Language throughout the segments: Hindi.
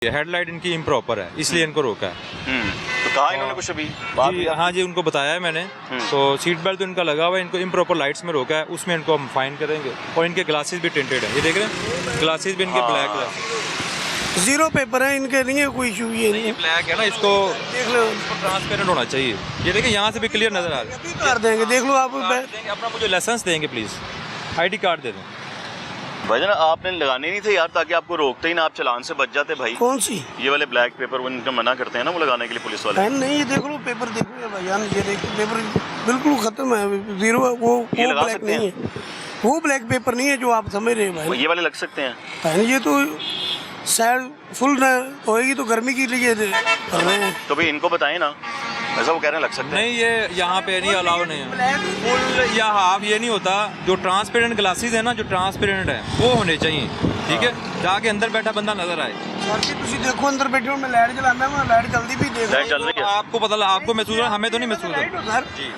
हेडलाइट इनकी इम्प्रॉपर है, इसलिए इनको रोका है। तो कहा इन्होंने कुछ अभी जी हाँ जी, उनको बताया है मैंने। तो सीट बेल्ट तो इनका लगा हुआ है, इनको इम्प्रॉपर लाइट्स में रोका है, उसमें इनको हम फाइन करेंगे। और इनके ग्लासेस भी टिंटेड है, ये देख रहे हैं, ग्लासेस भी इनके ब्लैक है, जीरो पेपर है इनके, नहीं है कोई इशू। ये ब्लैक है ना, इसको देख लो, ट्रांसपेरेंट होना चाहिए। ये देखिए यहाँ से भी क्लियर नजर आ रहा है। कर देंगे, देख लो आप। अपना मुझे लाइसेंस देंगे प्लीज, ID कार्ड दे दें। भाईजान आपने लगाने नहीं थे यार, ताकि आपको रोकते ही ना, आप चलान से बच जाते भाई। कौन सी? ये वाले ब्लैक पेपर वो इनका मना करते हैं ना वो लगाने के लिए पुलिस वाले। नहीं, ये देख लो पेपर, देखो भाईजान, ये देखो पेपर बिल्कुल खत्म है, जीरो है। वो लगा ब्लैक सकते नहीं हैं? है, वो ब्लैक पेपर नहीं है जो आप समझ रहे हैं भाई। ये वाले लग सकते हैं बहन, ये तो शायद फुल होएगी तो गर्मी के लिए कर रहे हैं। तो भाई इनको बताएं ना, ऐसा वो कह रहे हैं लग सकते हैं। नहीं, ये यहाँ पे नहीं अलाउ नहीं है। फुल या हाफ ये नहीं होता, जो ट्रांसपेरेंट ग्लासेस है ना, जो ट्रांसपेरेंट है वो होने चाहिए, ठीक है, ताकि अंदर बैठा बंदा नजर आए। सर जी तुम देखो अंदर बैठे हो, मैं लाइट जलाना है, लाइट जल्दी भी देखो। लाइट चल रही है, आपको पता, आपको महसूस है, हमें तो नहीं महसूस है सर जी।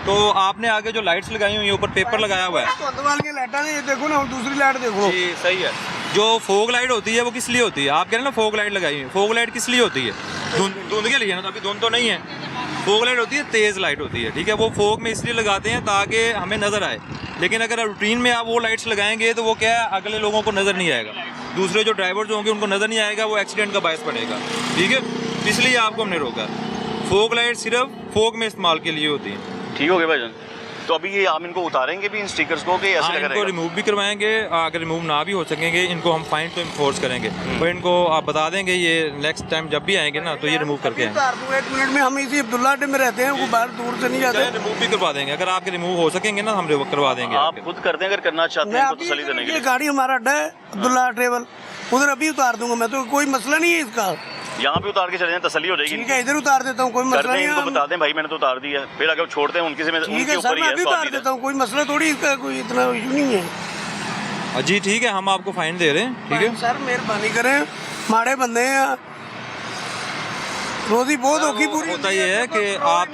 तो आपने आगे जो लाइट्स लगाई हुई है, ऊपर पेपर लगाया हुआ है, तो वाली लाइट है, ये देखो ना, दूसरी लाइट देखो। जी सही है। जो फोग लाइट होती है वो किस लिए होती है? आप कह रहे हैं ना फोग लाइट लगाई हुई है, फोग लाइट किस लिए होती है? धुंध के लिए ना, तो अभी धुंध तो नहीं है। फोग लाइट होती है, तेज लाइट होती है, ठीक है, वो फोग में इसलिए लगाते हैं ताकि हमें नजर आए। लेकिन अगर रूटीन में आप वो लाइट्स लगाएंगे तो वो क्या है, अगले लोगों को नजर नहीं आएगा, दूसरे जो ड्राइवर्स होंगे उनको नजर नहीं आएगा, वो एक्सीडेंट का बायस बनेगा, ठीक है, इसलिए आपको हमने रोका। फोग लाइट सिर्फ फोग में इस्तेमाल के लिए होती है। ठीक हो गया भाईजान। तो अभी ये हम इनको उतारेंगे भी इन स्टिकर्स को कि ऐसे लगा इनको रहेगा? रिमूव भी करवाएंगे, अगर रिमूव ना भी हो सकेंगे इनको हम फाइन तो इन्फोर्स करेंगे, और इनको आप बता देंगे ये नेक्स्ट टाइम जब भी आएंगे ना तो ये रिमूव करके आएंगे। 1 मिनट में हम इसी अब्दुल्ला अड्डे में रहते हैं, वो बाहर दूर से नहीं जाते। रिमूव भी करवा देंगे, अगर आपके रिमूव हो सकेंगे ना हम करवा देंगे। आप खुद कर दें अगर करना चाहते हैं तो तसल्ली देने के ये लिए। गाड़ी हमारा अड्डा है अब्दुल्ला ट्रेवल, उधर अभी उतार दूंगा मैं, तो कोई मसला नहीं है इसका। यहाँ पे उतार के चले जाएं, तसल्ली हो जाएगी। ठीक है, इधर उतार देता हूँ, कोई कर मसला दें, नहीं इनको है। बता दें भाई मैंने तो उतार दिया है, फिर अगर छोड़ते हैं उनकी से ठीक उनके है ऊपर सर, ही मैं है, अभी उतार देता हूँ, कोई मसला थोड़ी, इसका कोई इतना इशू नहीं है। जी ठीक है, हम आपको फाइन दे रहे हैं, ठीक है सर मेहरबानी करें, माड़े बंदे हैं, रोजी बहुत औखी पूरी होता ये है कि आप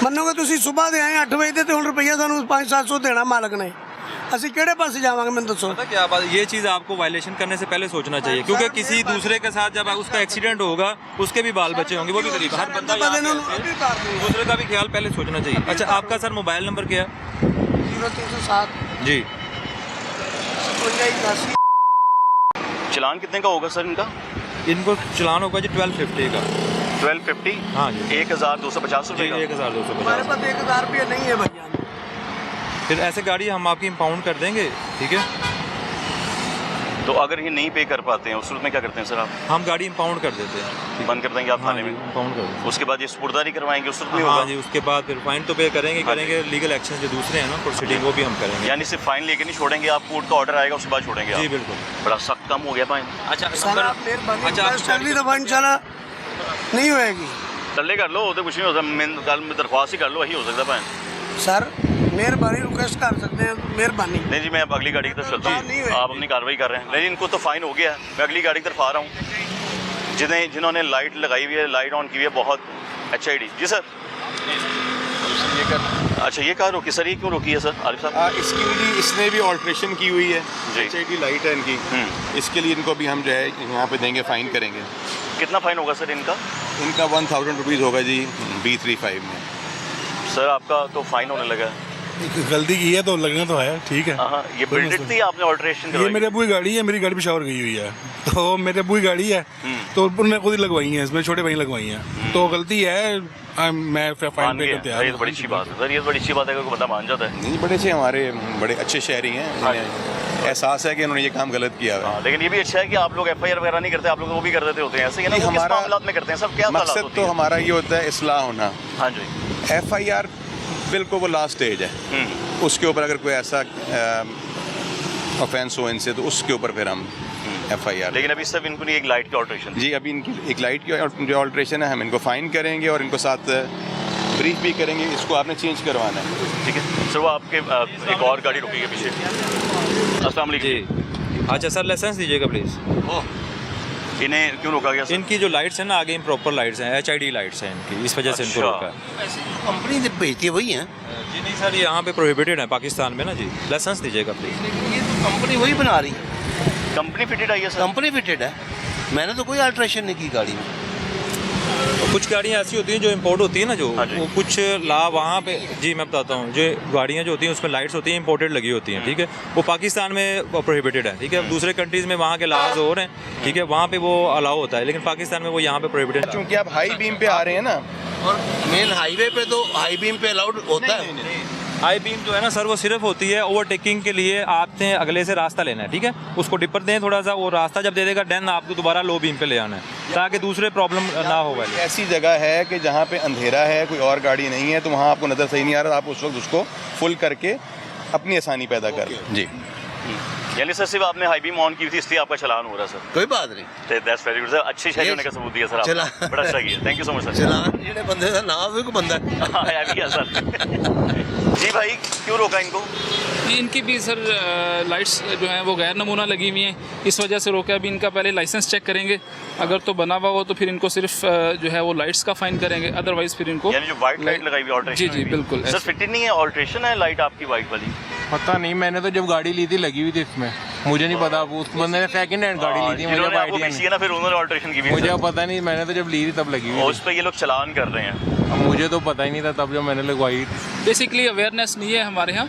ਮੰਨੋਗੇ ਤੁਸੀਂ ਸਵੇਰ ਦੇ ਆਏ 8 ਵਜੇ ਤੇ ਹੁਣ ਰੁਪਈਆ ਸਾਨੂੰ 500-700 ਦੇਣਾ ਮਾਲਕ ਨੇ, ਅਸੀਂ ਕਿਹੜੇ ਪਾਸੇ ਜਾਵਾਂਗੇ ਮੈਨੂੰ ਦੱਸੋ। पता क्या बात, ये चीज़ आपको वायलेशन करने से पहले सोचना चाहिए, क्योंकि किसी दूसरे के साथ जब उसका एक्सीडेंट होगा उसके भी बाल बच्चे होंगे, वो भी गरीब, हर बंदा दूसरे का भी ख्याल पहले सोचना चाहिए। अच्छा आपका सर मोबाइल नंबर क्या है? 0307 जी। 55 चलान कितने का होगा सर इनका? इनको चलान होगा जी 1250 का। 1250? हाँ जी, 1250 रुपये का। 1250। हमारे पास 1000 रुपया नहीं है भैया। फिर ऐसे गाड़ी हम आपकी इम्पाउंड कर देंगे, ठीक है। तो अगर ये नहीं पे कर पाते हैं उस सूरत में क्या करते हैं सर आप? हम गाड़ी इम्पाउंड कर देते हैं, बंद कर देंगे आप थाने में? इम्पाउंड कर देंगे। उसके बाद ये सुपुर्दारी करवाएंगे उस सूरत में हाँ होगा? जी, उसके बाद फिर फाइन तो पे करेंगे, लीगल एक्शन जो दूसरे हैं ना प्रोसीडिंग, वो भी हम करेंगे। यानी सिर्फ फाइन लेके नहीं छोड़ेंगे आप, कोर्ट का ऑर्डर आएगा उसके बाद छोड़ेंगे जी आप? बिल्कुल। बड़ा सख्त कम हो गया फाइन। अच्छा सर आप मेहरबानी, अगली दफा इंशाल्लाह नहीं होएगी। तल्ले कर लो, तो कुछ नहीं होता, मैं कल में दरख्वास्त ही कर लो, वही हो सकता फाइन। सर मेहरबानी रिक्वेस्ट कर सकते हैं, मेहरबानी। नहीं जी, मैं अब अगली गाड़ी की तरफ चलता नहीं हूँ, हुई। आप अपनी कार्रवाई कर रहे हैं। नहीं इनको तो फाइन हो गया, मैं अगली गाड़ी की तरफ आ रहा हूँ। जिन्होंने लाइट लगाई हुई है, लाइट ऑन की हुई है, बहुत HID जी सर। अच्छा ये कहाँ रोकी सर, ये क्यों रोकी है सर आरिफ साहब? इसके लिए इसने भी ऑल्ट्रेशन की हुई है, जी। HID लाइट है इनकी, इसके लिए इनको भी हम जो है यहाँ पे देंगे, फाइन करेंगे। कितना फाइन होगा सर इनका? इनका 1000 रुपीज़ होगा जी B35 में। सर आपका तो फाइन होने लगा है। गलती की है तो लगना तो है, ठीक है। हाँ ये कोई बिल्डेड मसला थी, आपने ऑल्ट्रेशन ये करवाई? मेरे अबू की गाड़ी है, मेरी गाड़ी पेशावर गई हुई है, तो मेरे अबू की गाड़ी है, तो उन्होंने खुद ही लगवाई है, इसमें छोटे भाई लगवाई हैं, तो गलती है, मैं फाइन मान पे गया। करते ये तो बड़ी अच्छी बात है सर, ये तो बड़ी अच्छी बात है कि कोई बंदा मान जाता है। नहीं बड़े अच्छे हमारे बड़े अच्छे शहरी हैं, इन्हें एहसास है कि उन्होंने ये काम गलत किया है। हाँ, लेकिन ये भी अच्छा है कि आप लोग FIR वगैरह नहीं करते, आप लोग वो भी कर देते होते हैं, ऐसे ही ना, नहीं, वो किस हमारा मामलात में करते हैं सब, क्या हालात मकसद होती तो है? हमारा ये होता है इस्लाह होना। हाँ जी। FIR बिल्कुल वो लास्ट स्टेज है, उसके ऊपर अगर कोई ऐसा ऑफेंस हो इनसे तो उसके ऊपर फिर हम FIR। लेकिन अभी सिर्फ इनको नहीं, एक लाइट की ऑल्ट्रेशन। जी अभी इनकी एक लाइट की जो ऑल्ट्रेशन है, हम इनको फाइन करेंगे और इनको साथ ब्रीफ भी करेंगे, इसको आपने चेंज करवाना है। ठीक है सर, वो आपके एक और गाड़ी रुकी है पीछे। अस्सलाम वालेकुम जी। अच्छा सर लाइसेंस दीजिएगा प्लीज़। इन्हें क्यों रोका गया सर? इनकी जो लाइट्स हैं ना आगे इम्प्रॉपर लाइट्स हैं, HID लाइट्स हैं इनकी, इस वजह से इनको अच्छा। रोका है। कंपनी जब भेजती है वही है। जी नहीं सर, ये यहाँ पे प्रोहिबिटेड है पाकिस्तान में ना जी, लाइसेंस दीजिएगा प्लीज़। लेकिन ये तो कंपनी वही बना रही है। कंपनी फिटेड आई है सर? कंपनी फिटेड है, मैंने तो कोई अल्ट्रेशन नहीं की गाड़ी में। कुछ गाड़ियाँ ऐसी होती हैं जो इंपोर्ट होती है ना, जो हाँ जी। वो कुछ वहाँ पे, जी मैं बताता हूँ, जो गाड़ियाँ जो होती हैं उसमें लाइट्स होती हैं इंपोर्टेड लगी होती हैं, ठीक है, वो पाकिस्तान में प्रोहिबिटेड है, ठीक है, दूसरे कंट्रीज़ में वहाँ के लॉज हो रहे हैं, ठीक है, वहाँ पे वो अलाउ होता है, लेकिन पाकिस्तान में वो यहाँ पे प्रोहिबिटेड है। चूँकि आप हाई बीम पे आ रहे हैं ना, और मेन हाईवे पे तो हाई बीम पे अलाउड होता है। हाई बीम जो है ना सर, वो सिर्फ होती है ओवरटेकिंग के लिए, आपने अगले से रास्ता लेना है, ठीक है, उसको डिपर दें थोड़ा सा, वो रास्ता जब दे देगा देन आपको दोबारा लो बीम पे ले आना है, ताकि दूसरे प्रॉब्लम ना हो वाली। ऐसी जगह है कि जहाँ पे अंधेरा है, कोई और गाड़ी नहीं है, तो वहाँ आपको नज़र सही नहीं आ रहा, आप उस वक्त उसको फुल करके अपनी आसानी पैदा कर लें। जी, यानी सर सिर्फ आपने हाई बीम ऑन की थी इसलिए आपका चलान हो रहा है सर? कोई बात नहीं, दैट्स वेरी गुड सर, अच्छी शहरी होने का सबूत दिया सर आपने, चला। बड़ा अच्छा किया, thank you so much sir. चलान जेडे बंदे का नाम है, कोई बंदा है। हाँ है भी है सर। जी भाई, क्यों रोका इनको? इनकी भी सर लाइट्स जो हैं वो गैर नमूना लगी हुई हैं, इस वजह से रोका। अभी इनका पहले लाइसेंस चेक करेंगे, अगर तो बना हुआ हो तो फिर इनको सिर्फ जो है वो लाइट्स का फाइन करेंगे, अदरवाइज फिर इनको यानी जो वाइट लाइट लगाई हुई ऑल्ट्रेशन? जी जी बिल्कुल। सर फिटेड नहीं है, ऑल्ट्रेशन है लाइट आपकी वाइट वाली? पता नहीं, मैंने तो जब गाड़ी ली थी लगी हुई थी इसमें, मुझे नहीं पता, वो उस बंदे ने सेकंड हैंड गाड़ी ली थी, मुझे जिन्होंने आपको आइडिया बेची नहीं, है ना, फिर उन्होंने ऑल्ट्रेशन की भी है मुझे सर। पता नहीं, मैंने तो जब ली थी तब लगी हुई और थी, उस पर ये लोग चलान कर रहे हैं। अब मुझे तो पता ही नहीं था तब जब मैंने लगवाई। बेसिकली अवेयरनेस नहीं है हमारे यहाँ,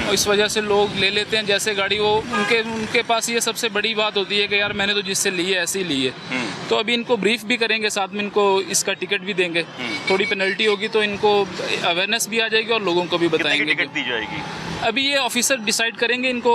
और इस वजह से लोग ले लेते हैं जैसे गाड़ी, वो उनके पास ये सबसे बड़ी बात होती है कि यार मैंने तो जिससे ली है ऐसी ली है। तो अभी इनको ब्रीफ भी करेंगे, साथ में इनको इसका टिकट भी देंगे, थोड़ी पेनल्टी होगी तो इनको अवेयरनेस भी आ जाएगी और लोगों को भी कितने की बताएंगे। टिकट दी जाएगी? अभी ये ऑफिसर डिसाइड करेंगे इनको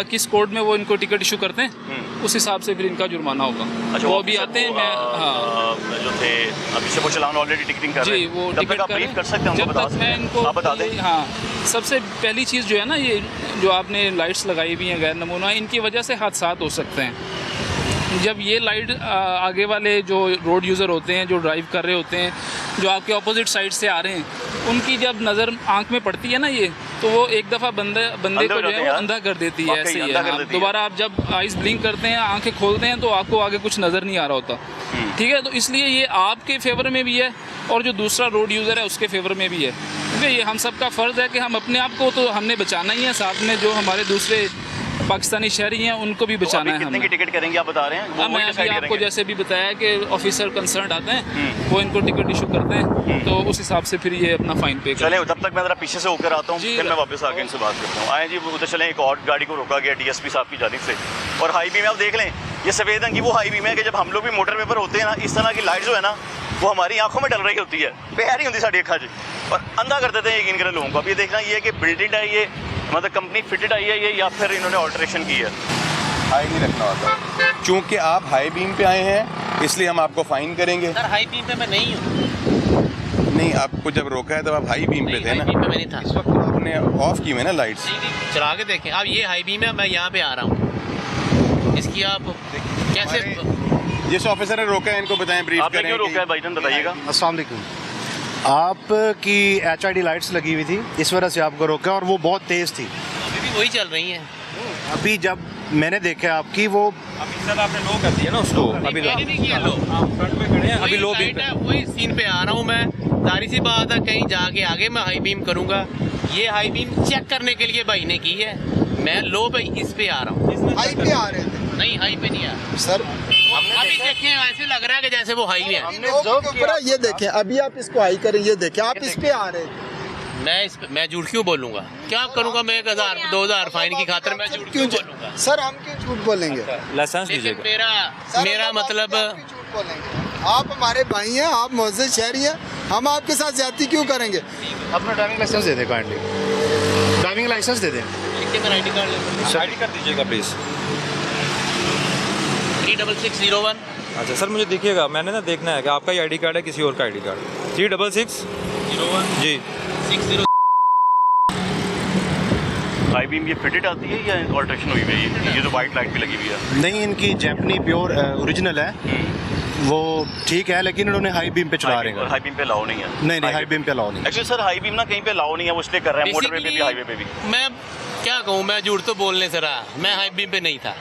किस कोड में वो इनको टिकट इशू करते हैं, उस हिसाब से फिर इनका जुर्माना होगा। अच्छा, वो अभी आते हैं, हाँ जो थे अभी से वो चलान ऑलरेडी टिकटिंग कर रहे जी, हैं, वो तब टिकट तक आप ब्रीफ कर सकते हैं, जब हमको बता तक मैं सकते इनको हैं, आप बता दें। हाँ, सबसे पहली चीज़ जो है ना, ये जो आपने लाइट्स लगाई हुई हैं गैर नमूना, इनकी वजह से हादसात हो सकते हैं। जब ये लाइट आगे वाले जो रोड यूज़र होते हैं, जो ड्राइव कर रहे होते हैं, जो आपके ऑपोजिट साइड से आ रहे हैं, उनकी जब नज़र आंख में पड़ती है ना ये, तो वो एक दफ़ा बंदे को जो है वो अंधा कर देती है। ऐसे ही है, दोबारा आप जब आइज़ ब्लिंक करते हैं, आंखें खोलते हैं, तो आपको आगे कुछ नज़र नहीं आ रहा होता, ठीक है। तो इसलिए ये आपके फेवर में भी है और जो दूसरा रोड यूज़र है उसके फेवर में भी है, क्योंकि ये हम सबका फ़र्ज़ है कि हम अपने आप को तो हमने बचाना ही है, साथ में जो हमारे दूसरे पाकिस्तानी शहरी हैं उनको भी बचाना है कितने की हमें। टिकट करेंगे आप बता रहे हैं? वो मैं अभी आपको जैसे भी बताया कि ऑफिसर कंसर्न आते हैं, वो इनको टिकट इशू करते हैं, तो उस हिसाब से फिर ये अपना फाइन पे चलें, तब तक मैं जरा पीछे से होकर आता हूँ, जी, फिर मैं वापस आके इनसे बात करता हूँ। आए जी, उधर चलें। एक और गाड़ी को रोका गया डीएसपी साहब की जानिब से, और हाई बीम आप देख लें, ये सफ़ेद रंग की वो हाई बीम है कि जब हम लोग भी मोटर पर होते हैं ना, इस तरह की लाइट जो है ना, वो हमारी आंखों में डल रही होती है, बेहरी होती साड़ी अखा जी, और अंधा कर देते हैं यकीन करें लोगों को। अब ये देखना ये है कि बिल्डिंग है ये, मतलब कंपनी फिटेड आई है ये, या फिर इन्होंने ऑल्ट्रेशन की है। हाई नहीं रखना होता, चूँकि आप हाई बीम पे आए हैं इसलिए हम आपको फाइन करेंगे। सर हाई बीम पे मैं नहीं हूँ। नहीं, आपको जब रोका है तब आप हाई बीम पे थे ना, हाई बीम पे मैं नहीं था, इस वक्त आपने ऑफ की हुई ना लाइट्स। चला के देखें। अब ये हाई बीम है, मैं यहाँ पे आ रहा हूँ, इसकी आप कैसे? जिस ऑफिसर ने रोका है इनको बताएं, ब्रीफ आपने करें क्यों रोका है भाईजान, बताइएगा। अस्सलाम वालेकुम। आपकी HID लाइट्स लगी हुई थी, इस वजह से आपको रोका, और वो बहुत तेज़ थी। अभी भी वही चल रही हैं। अभी जब मैंने देखा आपकी, वो अभी सर आपने लो कर दिया ना उसको, अभी मैंने नहीं किया लो, फ्रंट में खड़े हैं, अभी लो वही बीम पे। लाइट है, वही सीन पे आ रहा हूँ मैं। जाहिर सी बात है कहीं जाके आगे मैं हाई बीम करूँगा, ये हाई बीम चेक करने के लिए भाई ने की है, मैं लो पे इस पे आ रहा हूँ। हाई पे आ रहे थे नहीं हाई पे नहीं आ रहा सर। अभी देखें, ऐसे लग रहा है कि जैसे वो हाई है। ये देखें, अभी आप इसको हाई करें, ये देखें, आप इस पे आ रहे थे। मैं झूठ क्यों बोलूँगा? क्या करूँगा मैं? 1000 2000 फाइन की खातिर मैं झूठ क्यों बोलूँगा? सर हम क्यों झूठ बोलेंगे? लाइसेंस लेकिन दीजिएगा। मेरा मतलब, झूठ बोलेंगे? आप हमारे भाई हैं, आप मुअज़्ज़िज़ शहरी हैं, हम आपके साथ ज्यादती क्यों करेंगे? अपना ड्राइविंग लाइसेंस दे दें, काइंडली ड्राइविंग लाइसेंस दे दें। मेरा ID कार्ड ले आईडी कार्ड दीजिएगा प्लीज़। 36601। अच्छा सर, मुझे देखिएगा, मैंने ना देखना है कि आपका ही आईडी कार्ड है किसी और का आईडी कार्ड। 36601 जी 60। हाई बीम ये फिटेड आती है या ऑल्ट्रेशन हुई हुई है? ये जो वाइट लाइट भी लगी हुई है। नहीं, इनकी जैपनी प्योर ओरिजिनल है, वो ठीक है, लेकिन इन्होंने हाई बीम पे चला रहे हैं। हाई बीम पे लाओ नहीं है? नहीं, हाई बीम पे अलाउ नहीं। एक्चुअली सर हाई बीम ना कहीं पे लाओ नहीं है, वो इसलिए कर रहे हैं, मोटरवे पे भी हाईवे पे भी। मैं क्या कहूँ, मैं झूठ तो बोलने से रहा, मैं हाई बीम पे नहीं था।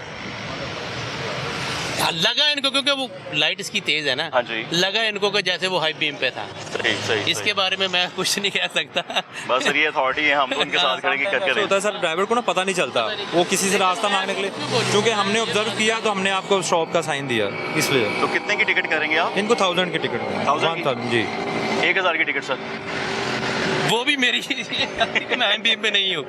लगा इनको क्योंकि वो लाइट इसकी तेज है ना, हाँ जी। लगा इनको कि जैसे वो हाई बीम पे था। सही सही इसके बारे में मैं कुछ नहीं कह सकता। बस सर ये अथॉरिटी है, हम तो उनके साथ खड़े की करके होता है सर, ड्राइवर को ना पता नहीं चलता, वो किसी से रास्ता मांगने के लिए, क्योंकि हमने ऑब्जर्व किया तो हमने आपको स्टॉप का साइन दिया, इसलिए। तो कितने की टिकट करेंगे आप? इनको 1000 की टिकट, 1000 जी। 1000 की टिकट सर। वो भी मेरी मैं हाई बीम पे नहीं हूँ।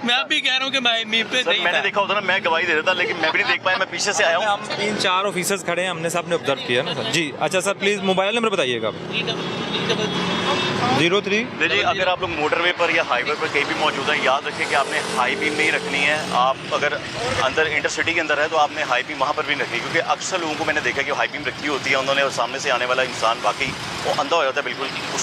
मैं अभी कह रहा हूँ कि मैं हाई बीम पे सर नहीं मैंने था। देखा होता ना, मैं गवाही दे देता, लेकिन मैं भी नहीं देख पाया, मैं पीछे से आया हूँ। हम 3-4 ऑफिसर्स खड़े हैं, हमने सबने ऑब्जर्व किया ना सर। जी अच्छा सर, प्लीज़ मोबाइल नंबर बताइएगा। 03। देखिए अगर आप लोग मोटरवे पर या हाईवे पर कहीं भी मौजूद है, याद रखें कि आपने हाई बीम नहीं रखनी है। आप अगर अंदर इंटरसिटी के अंदर है तो आपने हाई बीम वहाँ पर भी रखनी है, क्योंकि अक्सर लोगों को मैंने देखा कि हाई बीम रखी होती है उन्होंने, और सामने से आने वाला इंसान बाकी वो अंधा हो जाता है बिल्कुल,